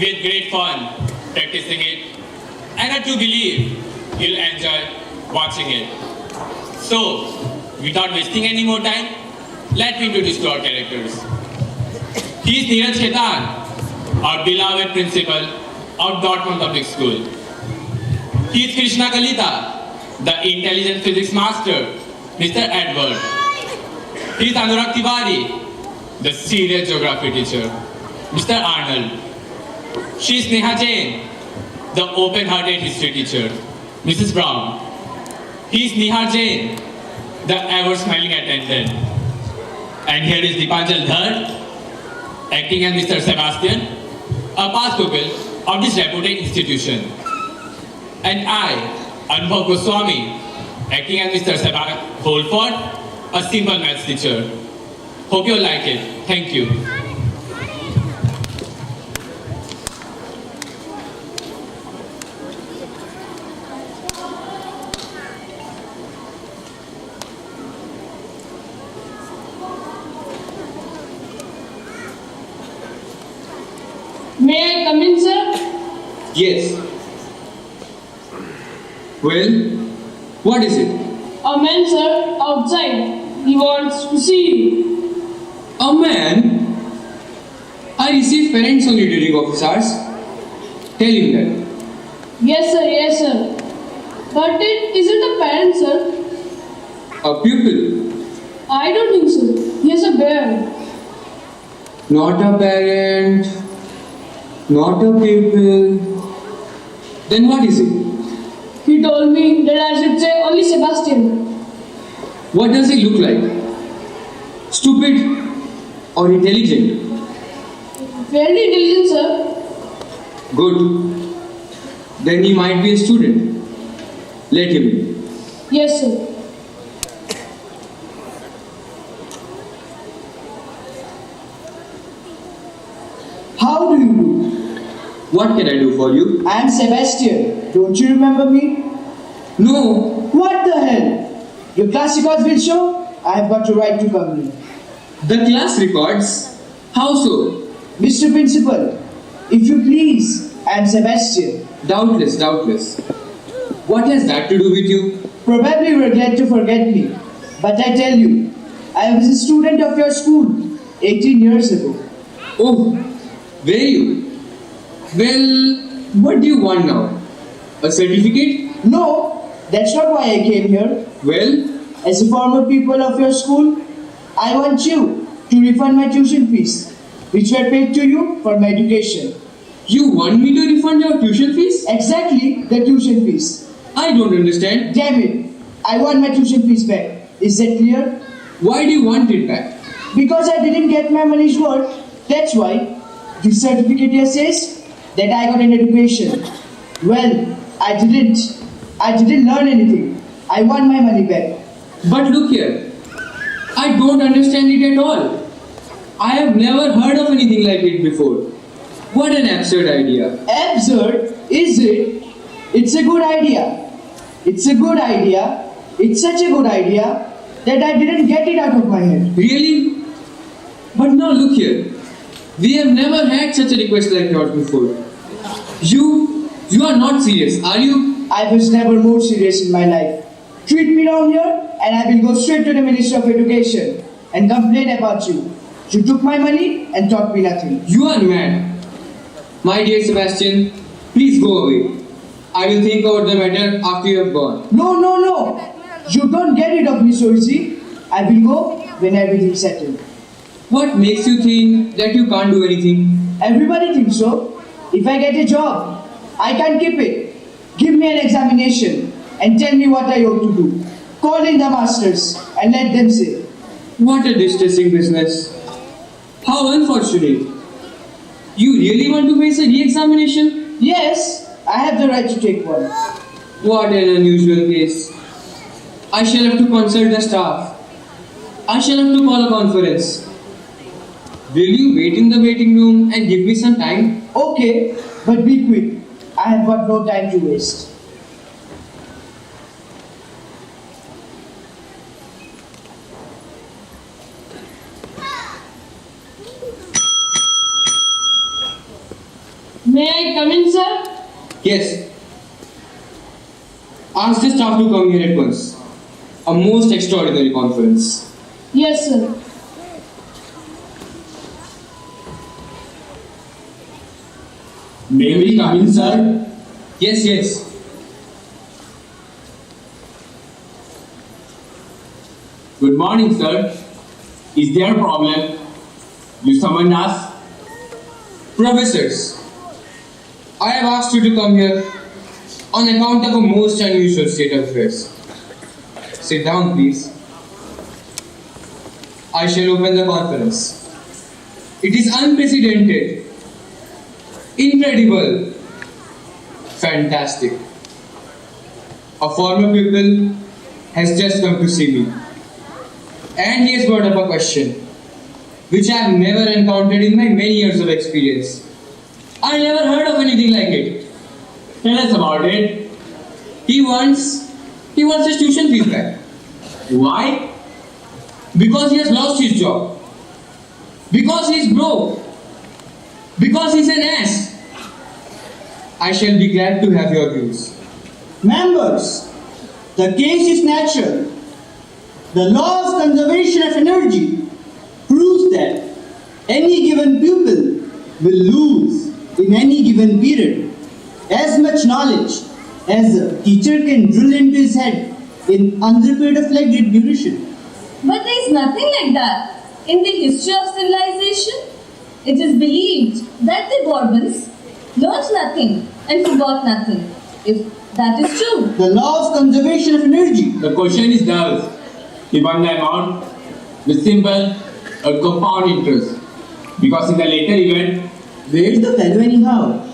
with great fun practicing it, and I do believe you'll enjoy watching it. So, without wasting any more time, let me introduce to our characters. He is Neeraj Khetan, our beloved principal of Dortmund Public School. He is Krishna Kalita, the intelligent physics master, Mr. Edward. He is Anurag Tiwari, the serious geography teacher, Mr. Arnold. She is Neha Jain, the open-hearted history teacher, Mrs. Brown. He is Nihar Jain, the ever-smiling attendant. And here is Dipanjal Dhar, acting as Mr. Sebastian, a past pupil of this reputed institution. And I, Anubhav Goswami, acting as Mr. Holford, a simple maths teacher. Hope you like it. Thank you. May I come in, sir? Yes. Well, what is it? A man, sir, outside. He wants to see you. A man? I receive parents only during office hours. Tell him that. Yes, sir. But it isn't a parent, sir. A pupil? I don't think so. He is a bear. Not a parent. Not a pupil. Then what is it? He told me that I should say only Sebastian. What does he look like? Stupid or intelligent? Very intelligent, sir. Good. Then he might be a student. Let him in. Yes, sir. How do you do? What can I do for you? I am Sebastian. Don't you remember me? No. What the hell? Your class records will show I have got a right to come in. The class records? How so? Mr. Principal, if you please, I am Sebastian. Doubtless. What has that to do with you? Probably you are glad to forget me. But I tell you, I was a student of your school 18 years ago. Oh, were you? Well, what do you want now? A certificate? No, that's not why I came here. Well, As a former pupil of your school, I want you to refund my tuition fees, which were paid to you for my education. you want me to refund your tuition fees? Exactly, the tuition fees. I don't understand. Damn it, I want my tuition fees back. Is that clear? Why do you want it back? Because I didn't get my money's worth. That's why. This certificate here says that I got an education. Well, I didn't. I didn't learn anything. I want my money back. But look here, I don't understand it at all. I have never heard of anything like it before. What an absurd idea. Absurd, is it? It's a good idea. It's a good idea. It's such a good idea that I didn't get it out of my head. Really? But now look here. We have never had such a request like yours before. You are not serious, are you? I was never more serious in my life. Treat me down here and I will go straight to the Minister of Education and complain about you. You took my money and taught me nothing. You are mad. My dear Sebastian, please go away. I will think over the matter after you have gone. No. You don't get rid of me so easy. I will go when everything's settled. What makes you think that you can't do anything? Everybody thinks so. If I get a job, I can't keep it. Give me an examination and tell me what I ought to do. Call in the masters and let them say. What a distressing business. How unfortunate. You really want to face a re-examination? Yes, I have the right to take one. What an unusual case. I shall have to consult the staff. I shall have to call a conference. Will you wait in the waiting room and give me some time? Okay, but be quick. I have got no time to waste. May I come in, sir? Yes. Ask the staff to come here at once. A most extraordinary conference. Yes, sir. May we come in, sir? Yes, yes. Good morning, sir. Is there a problem? You summoned us? Professors, I have asked you to come here on account of a most unusual state of affairs. Sit down, please. I shall open the conference. It is unprecedented, incredible, fantastic. A former pupil has just come to see me, and he has brought up a question which I have never encountered in my many years of experience. I never heard of anything like it. Tell us about it. He wants his tuition fees back. Why? Because he has lost his job. Because he is broke. Because he's an ass. I shall be glad to have your views. Members, the case is natural. The law of conservation of energy proves that any given pupil will lose in any given period as much knowledge as a teacher can drill into his head in under period of like duration. But there is nothing like that. In the history of civilization, it is believed that the Bourbons learnt nothing and forgot nothing. If that is true. The law of conservation of energy. The question is thus. Given the amount with simple or compound interest. Because in the later event, Where's the fellow anyhow?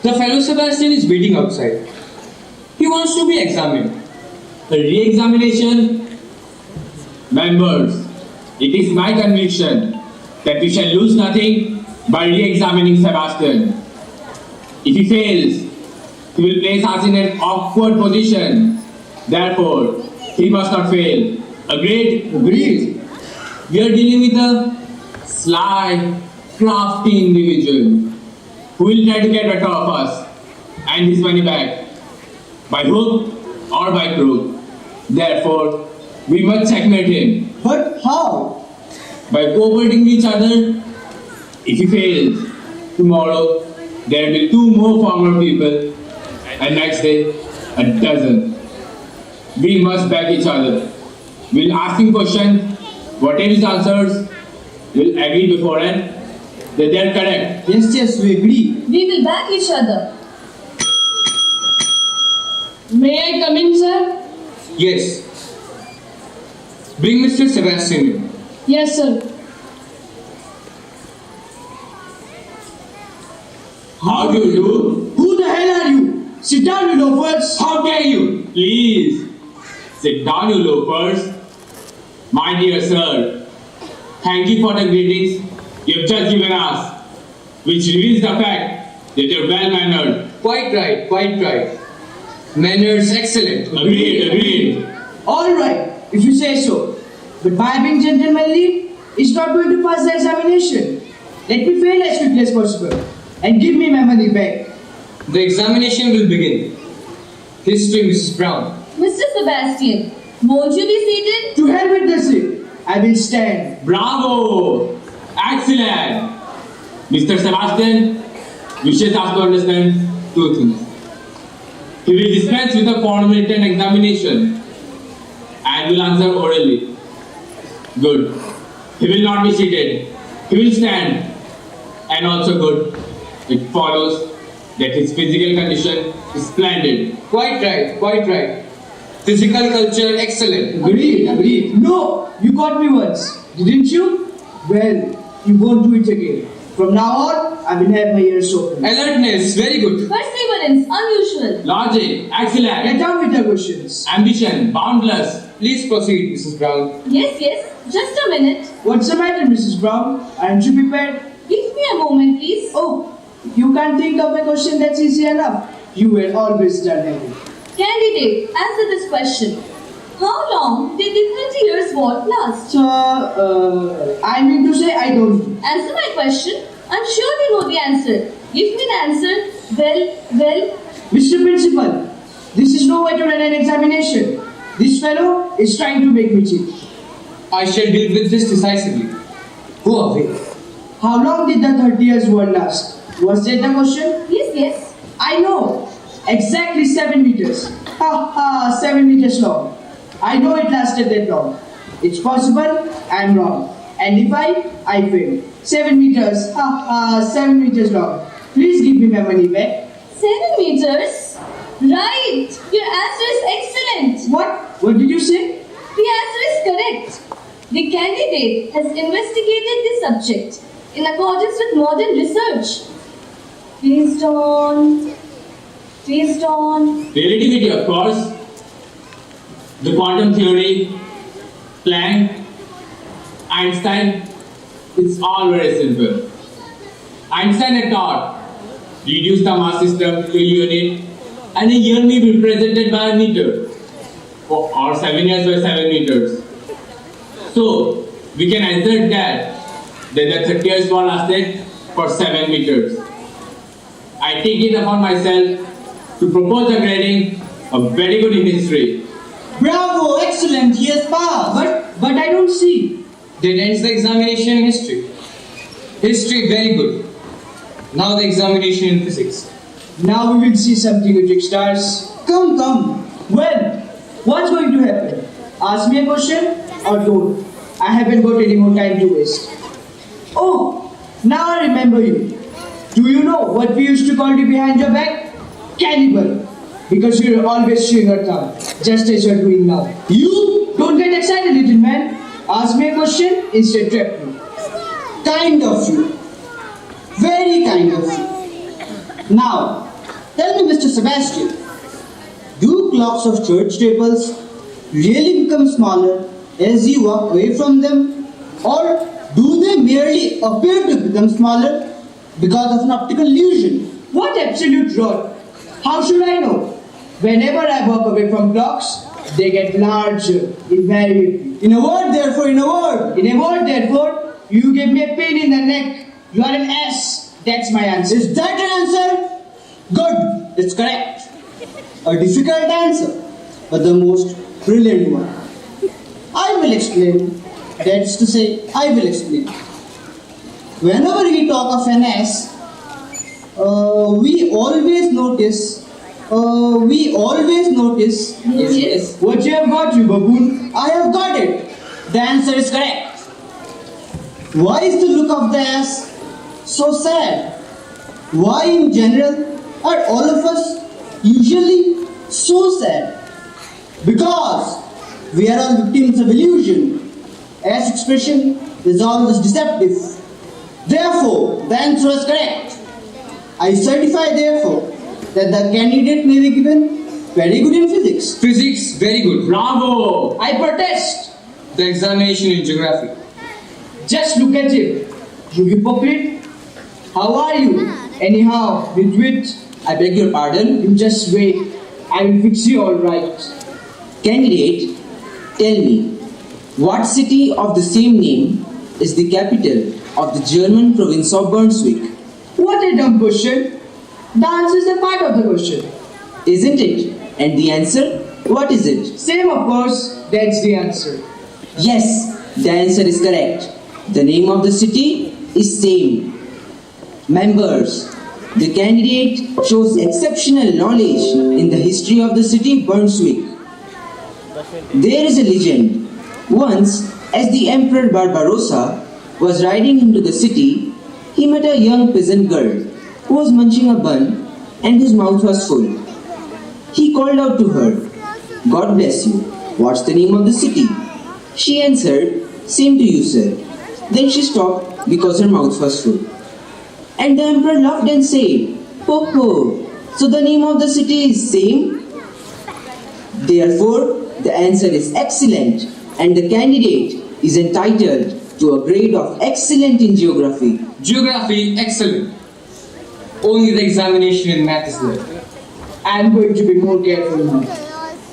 The fellow Sebastian is waiting outside. He wants to be examined. the re-examination, members, it is my conviction that we shall lose nothing by re-examining Sebastian. If he fails, he will place us in an awkward position. Therefore, he must not fail. Agreed? Agreed. We are dealing with a sly, crafty individual who will try to get better of us and his money back by hook or by crook. Therefore, we must checkmate him But how? by cooperating with each other. If he fails, tomorrow there will be 2 more former people, and next day a dozen. We must back each other. We'll ask him questions. Whatever his answers, we'll agree beforehand that they are correct. Yes, we agree. We will back each other. May I come in, sir? Yes. Bring Mr. Sebastian in. Yes, sir. How do you do? Who the hell are you? Sit down, you loafers. How dare you? Please, sit down, you loafers. My dear sir, thank you for the greetings you have just given us, which reveals the fact that you're well-mannered. Quite right, quite right. Manners excellent. Agreed. All right, if you say so. But by being gentlemanly, it's not going to pass the examination. Let me fail as quickly as possible and give me my money back. The examination will begin. History, Mrs. Brown. Mr. Sebastian, won't you be seated? To hell with the seat. I will stand. Bravo! Excellent! Mr. Sebastian wishes us to understand 2 things. He will dispense with a formal written examination and will answer orally. Good. He will not be seated. He will stand. And also good. It follows that his physical condition is splendid. Quite right, quite right. Physical culture excellent. Agreed. No, you caught me once, didn't you? Well, you won't do it again. From now on, I will have my ears open. Alertness, very good. Perseverance, unusual. Logic, excellent. Get on with the questions. Ambition, boundless. Please proceed, Mrs. Brown. Yes, just a minute. What's the matter, Mrs. Brown? Aren't you prepared? Give me a moment, please. Oh, you can't think of a question that's easy enough. You were always done having. Candidate, answer this question. How long did the 30 years war last? So, I mean to say I don't know. Answer my question. I'm sure you know the answer. Give me an answer. Well. Mr. Principal, this is no way to run an examination. This fellow is trying to make me cheat. I shall deal with this decisively. Go away. How long did the 30 years war last? Was that the question? Yes. I know. Exactly 7 meters. Ha ha, 7 meters long. I know it lasted that long. It's possible, I'm wrong. And if I fail. 7 meters, ha ha, 7 meters long. Please give me my money back. 7 meters? Right. Your answer is excellent. What? What did you say? The answer is correct. The candidate has investigated the subject in accordance with modern research. Based on Relativity, of course. The quantum theory, Planck, Einstein, it's all very simple. Einstein had taught, reduce the mass system to a unit, and a unit may be represented by a meter, or 7 years by 7 meters. So, we can answer that the 30 years war lasted for 7 meters. I take it upon myself to propose a grading of very good in history. Bravo, excellent, he has passed. But I don't see. That ends the examination in history. History, very good. Now the examination in physics. Now we will see something with trick stars. Come. Well, what's going to happen? Ask me a question or don't. I haven't got any more time to waste. Oh, now I remember you. Do you know what we used to call you behind your back? Cannibal. Because you're always chewing your thumb, just as you're doing now. You don't get excited, little man. Ask me a question, instead trap me. Kind of you. Very kind of you. Now, tell me, Mr. Sebastian, do clocks of church steeples really become smaller as you walk away from them? Or do they merely appear to become smaller because of an optical illusion? What absolute rot! How should I know? Whenever I walk away from clocks, they get larger, invariably. In a word, therefore, You gave me a pain in the neck. You are an ass. That's my answer. is that an answer? Good, it's correct. A difficult answer, but the most brilliant one. I will explain. That's to say, I will explain. Whenever we talk of an ass, we always notice. Yes. What you have got, you baboon? I have got it. The answer is correct. Why is the look of the ass so sad? Why in general are all of us usually so sad? Because we are all victims of illusion. Ass expression is always deceptive. Therefore, the answer is correct. I certify therefore that the candidate may be given very good in physics. Physics, very good. Bravo! I protest. The examination in geography. Just look at him. You hypocrite. How are you? Anyhow, nitwit. I beg your pardon. You just wait. I will fix you all right. Candidate, tell me, what city of the same name is the capital of the German province of Brunswick? What a dumb question. The answer is a part of the question. Isn't it? And the answer? What is it? Same, of course. That's the answer. Yes, the answer is correct. The name of the city is same. Members, the candidate shows exceptional knowledge in the history of the city Brunswick. There is a legend. Once, as the Emperor Barbarossa was riding into the city, he met a young peasant girl who was munching a bun and whose mouth was full. He called out to her, "God bless you. What's the name of the city?" She answered, "Same to you, sir." Then she stopped because her mouth was full. And the emperor laughed and said, "Ho ho, so the name of the city is same?" Therefore, the answer is excellent and the candidate is entitled to a grade of excellent in geography. Geography, excellent. Only the examination in math is there. I'm going to be more careful now.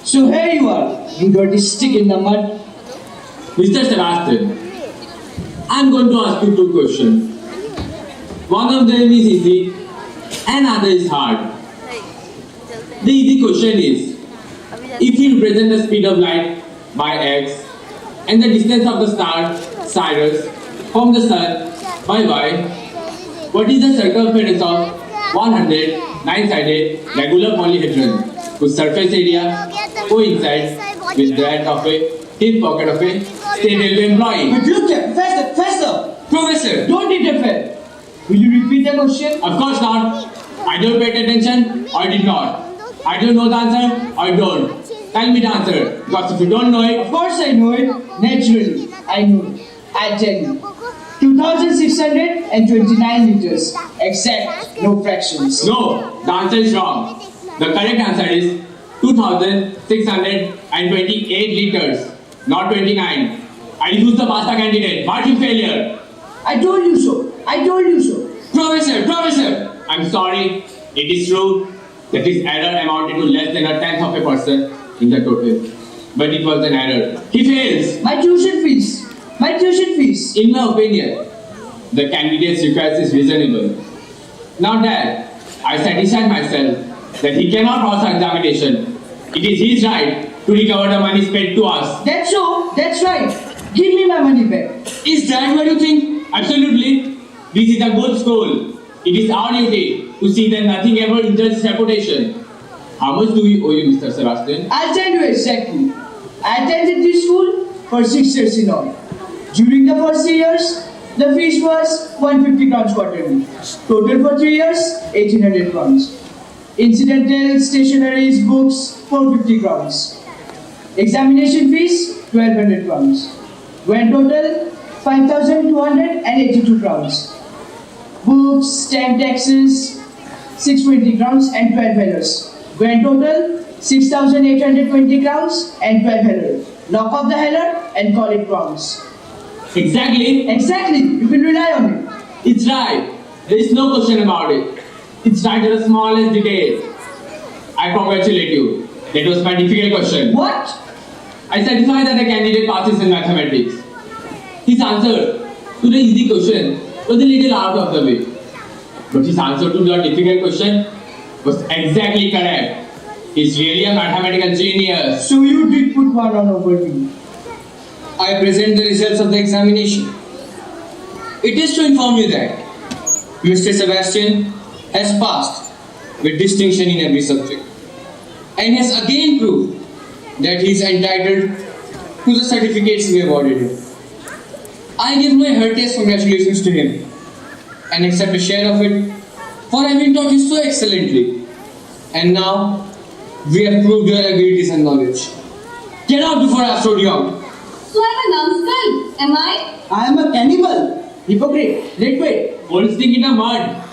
So here you are, you dirty stick in the mud. Mr. Sebastian, I'm going to ask you two questions. One of them is easy Another is hard. The easy question is, if you represent the speed of light by x and the distance of the star Sirius from the sun by y, what is the circumference of 100 nine-sided regular polyhedron whose surface area coincides with that of a thin pocket of a state railway employee? But look here, Professor! Professor! Don't interfere. Will you repeat the question? Of course not. I don't pay attention or did not. I don't know the answer or don't. Tell me the answer. Because if you don't know it, Of course I know it. Naturally, I know it. I'll tell you. 2,629 liters. Exact, no fractions. no, the answer is wrong. The correct answer is 2,628 liters, not 29. I refuse the pasta candidate. Marking failure. I told you so. I told you so. Professor, I'm sorry. It is true that this error amounted to less than a tenth of a percent in the total. But it was an error. He fails. My tuition fees. My tuition fees. In my opinion, the candidate's request is reasonable. Now that I satisfied myself that he cannot pass our examination, it is his right to recover the money spent to us. That's so. That's right. Give me my money back. Is that what you think? Absolutely. This is a good school. It is our duty to see that nothing ever injures his reputation. How much do we owe you, Mr. Sebastian? I'll tell you exactly. I attended this school for 6 years in all. During the first 3 years, the fees was 150 crowns quarterly. Total for 3 years, 1800 crowns. Incidental, stationaries, books, 450 crowns. Examination fees, 1200 crowns. Grand total, 5282 crowns. Books, stamp taxes, 620 crowns and 12 hellers. Grand total, 6,820 crowns and 12 heller. Knock off the heller and call it crowns. Exactly. Exactly, you can rely on it. It's right. There is no question about it. It's right to the smallest detail. I congratulate you. That was my difficult question. What? I certify that the candidate passes in mathematics. His answer to the easy question was a little out of the way. But his answer to the difficult question was exactly correct. He's really a mathematical genius. So you did put one on over me. I present the results of the examination. It is to inform you that Mr. Sebastian has passed with distinction in every subject and has again proved that he is entitled to the certificates we awarded him. I give my heartiest congratulations to him and accept a share of it for having taught you so excellently. And now we have proved your abilities and knowledge. Get out before I have thrown you out. So I'm a numbskull, am I? I am a cannibal. Hypocrite, lightweight. Old stick in the mud.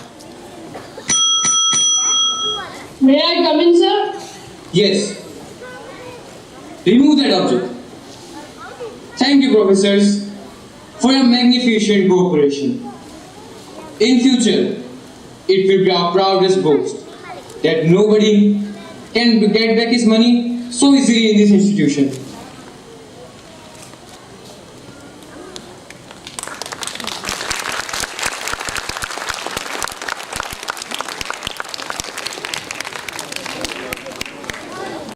May I come in, sir? Yes. Remove that object. Thank you, professors, for your magnificent cooperation. In future, it will be our proudest boast that nobody can get back his money so easily in this institution.